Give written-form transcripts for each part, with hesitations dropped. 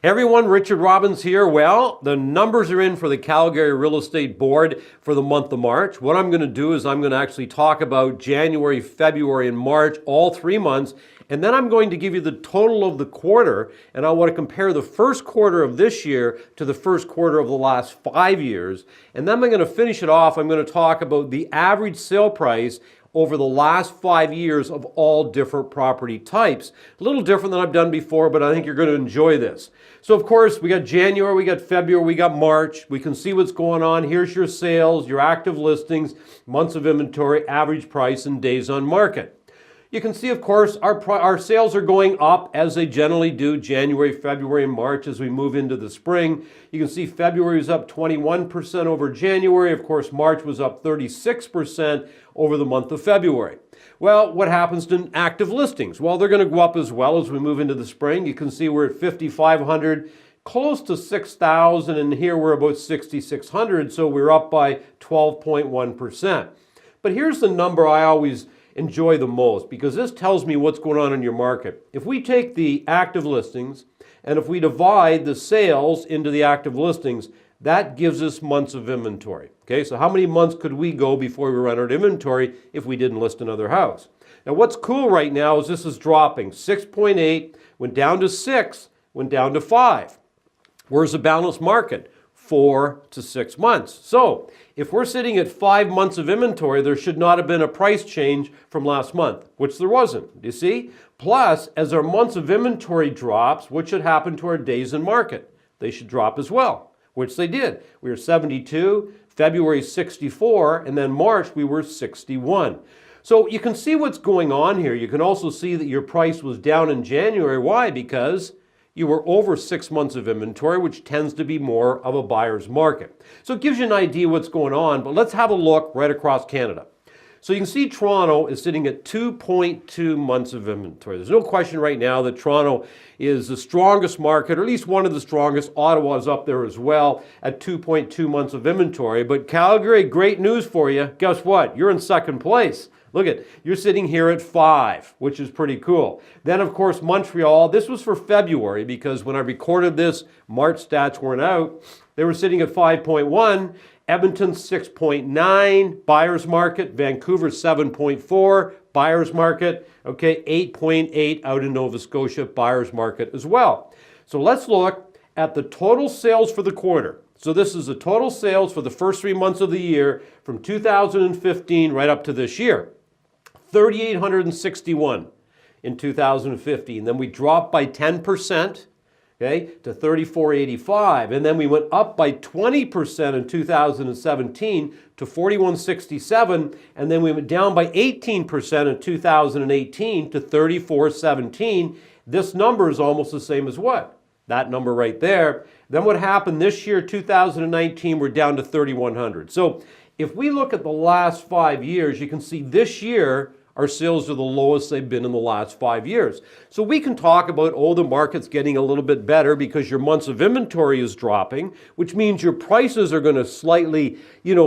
Hey everyone, Richard Robbins here. Well, the numbers are in for the Calgary Real Estate Board for the month of March. What I'm going to do is I'm going to actually talk about January, February, and March, all 3 months, and then I'm going to give you the total of the quarter, and I want to compare the first quarter of this year to the first quarter of the last 5 years. And then I'm going to finish it off. I'm going to talk about the average sale price over the last 5 years of all different property types. A little different than I've done before, but I think you're going to enjoy this. So of course, we got January, we got February, we got March. We can see what's going on. Here's your sales, your active listings, months of inventory, average price, and days on market. You can see, of course, our sales are going up as they generally do January, February, and March as we move into the spring. You can see February was up 21% over January. Of course, March was up 36% over the month of February. Well, what happens to active listings? Well, they're going to go up as well as we move into the spring. You can see we're at 5,500, close to 6,000, and here we're about 6,600, so we're up by 12.1%. But here's the number I always enjoy the most, because this tells me what's going on in your market. If we take the active listings and if we divide the sales into the active listings, that gives us months of inventory. Okay, so how many months could we go before we run out of inventory if we didn't list another house? Now what's cool right now is this is dropping. 6.8 went down to 6, went down to 5. Where's the balanced market? 4 to 6 months. So if we're sitting at 5 months of inventory, there should not have been a price change from last month, which there wasn't. Do you see? Plus, as our months of inventory drops, what should happen to our days in market? They should drop as well, which they did. We were 72, February 64, and then March we were 61. So you can see what's going on here. You can also see that your price was down in January. Why? Because you were over 6 months of inventory, which tends to be more of a buyer's market. So it gives you an idea what's going on, but let's have a look right across Canada. So you can see Toronto is sitting at 2.2 months of inventory. There's no question right now that Toronto is the strongest market, or at least one of the strongest. Ottawa is up there as well at 2.2 months of inventory. But Calgary, great news for you. Guess what? You're in second place. Look at, you're sitting here at 5, which is pretty cool. Then, of course, Montreal. This was for February because when I recorded this, March stats weren't out. They were sitting at 5.1. Edmonton, 6.9, buyer's market. Vancouver, 7.4, buyer's market. Okay, 8.8 out in Nova Scotia, buyer's market as well. So let's look at the total sales for the quarter. So this is the total sales for the first 3 months of the year from 2015 right up to this year. 3,861 in 2015. Then we dropped by 10%, okay, to 3,485. And then we went up by 20% in 2017 to 4,167. And then we went down by 18% in 2018 to 3,417. This number is almost the same as what? That number right there. Then what happened this year, 2019, we're down to 3,100. So if we look at the last 5 years, you can see this year, our sales are the lowest they've been in the last 5 years. So we can talk about, oh, the market's getting a little bit better because your months of inventory is dropping, which means your prices are going to slightly,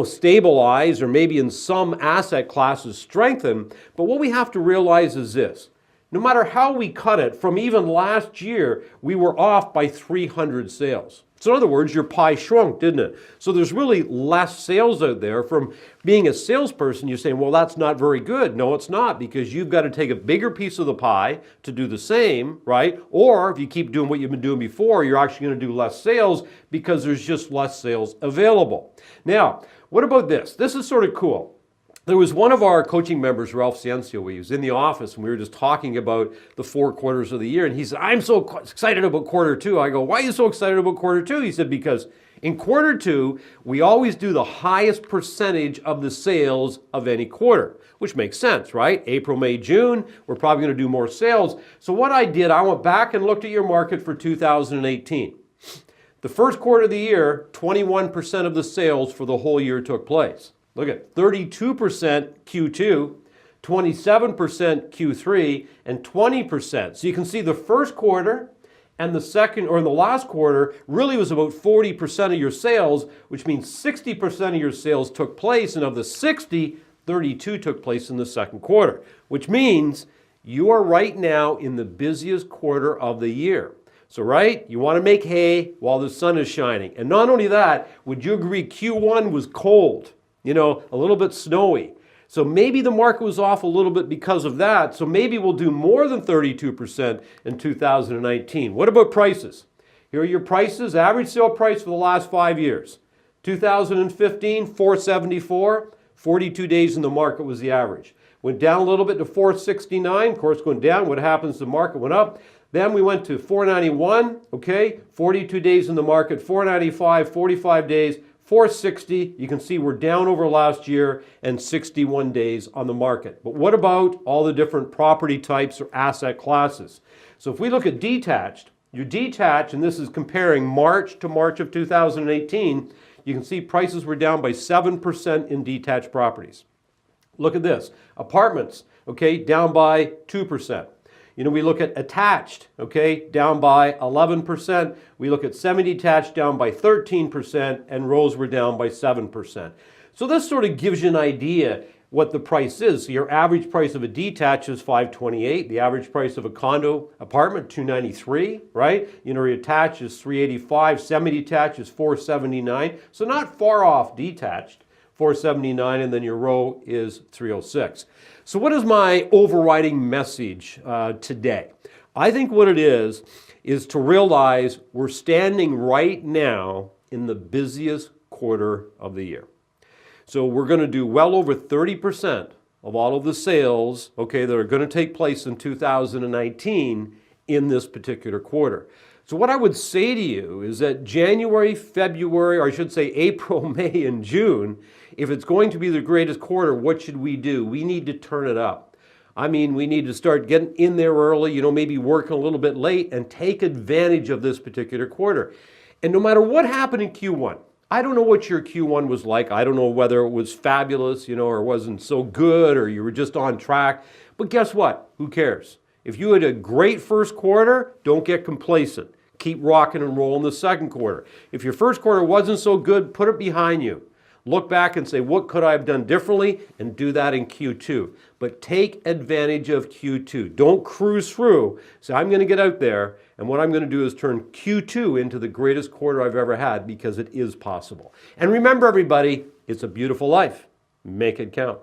stabilize or maybe in some asset classes strengthen. But what we have to realize is this. No matter how we cut it, from even last year, we were off by 300 sales. So in other words, your pie shrunk, didn't it? So there's really less sales out there. From being a salesperson, you're saying, well, that's not very good. No, it's not, because you've got to take a bigger piece of the pie to do the same, right? Or if you keep doing what you've been doing before, you're actually going to do less sales because there's just less sales available. Now, what about this? This is sort of cool. There was one of our coaching members, Ralph Ciencio, he was in the office and we were just talking about the 4 quarters of the year, and he said, I'm so excited about quarter 2. I go, why are you so excited about quarter 2? He said, because in quarter 2, we always do the highest percentage of the sales of any quarter, which makes sense, right? April, May, June, we're probably going to do more sales. So what I did, I went back and looked at your market for 2018. The first quarter of the year, 21% of the sales for the whole year took place. Look at 32% Q2, 27% Q3, and 20%. So you can see the first quarter and the second, or in the last quarter, really was about 40% of your sales, which means 60% of your sales took place, and of the 60, 32 took place in the second quarter, which means you are right now in the busiest quarter of the year. So, right, you want to make hay while the sun is shining. And not only that, would you agree Q1 was cold, a little bit snowy. So maybe the market was off a little bit because of that. So maybe we'll do more than 32% in 2019. What about prices? Here are your prices. Average sale price for the last 5 years. 2015, 474. 42 days in the market was the average. Went down a little bit to 469. Of course, going down, what happens? The market went up. Then we went to 491, okay? 42 days in the market, 495, 45 days, 460. You can see we're down over last year and 61 days on the market. But what about all the different property types or asset classes? So if we look at detached, you detach, and this is comparing March to March of 2018, you can see prices were down by 7% in detached properties. Look at this. Apartments, okay, down by 2%. We look at attached, okay, down by 11%. We look at semi-detached down by 13%, and rows were down by 7%. So this sort of gives you an idea what the price is. So your average price of a detached is $528. The average price of a condo apartment, $293, right? Your attached is $385. Semi-detached is $479. So not far off detached, $479, and then your row is $306. So what is my overriding message today? I think what it is to realize we're standing right now in the busiest quarter of the year. So we're going to do well over 30% of all of the sales, okay, that are going to take place in 2019 in this particular quarter. So what I would say to you is that January, February, or I should say April, May, and June, if it's going to be the greatest quarter, what should we do? We need to turn it up. I mean, we need to start getting in there early, maybe working a little bit late and take advantage of this particular quarter. And no matter what happened in Q1, I don't know what your Q1 was like. I don't know whether it was fabulous, or wasn't so good, or you were just on track. But guess what? Who cares? If you had a great first quarter, don't get complacent. Keep rocking and rolling the second quarter. If your first quarter wasn't so good, put it behind you. Look back and say, what could I have done differently? And do that in Q2. But take advantage of Q2. Don't cruise through. Say, I'm going to get out there, and what I'm going to do is turn Q2 into the greatest quarter I've ever had, because it is possible. And remember, everybody, it's a beautiful life. Make it count.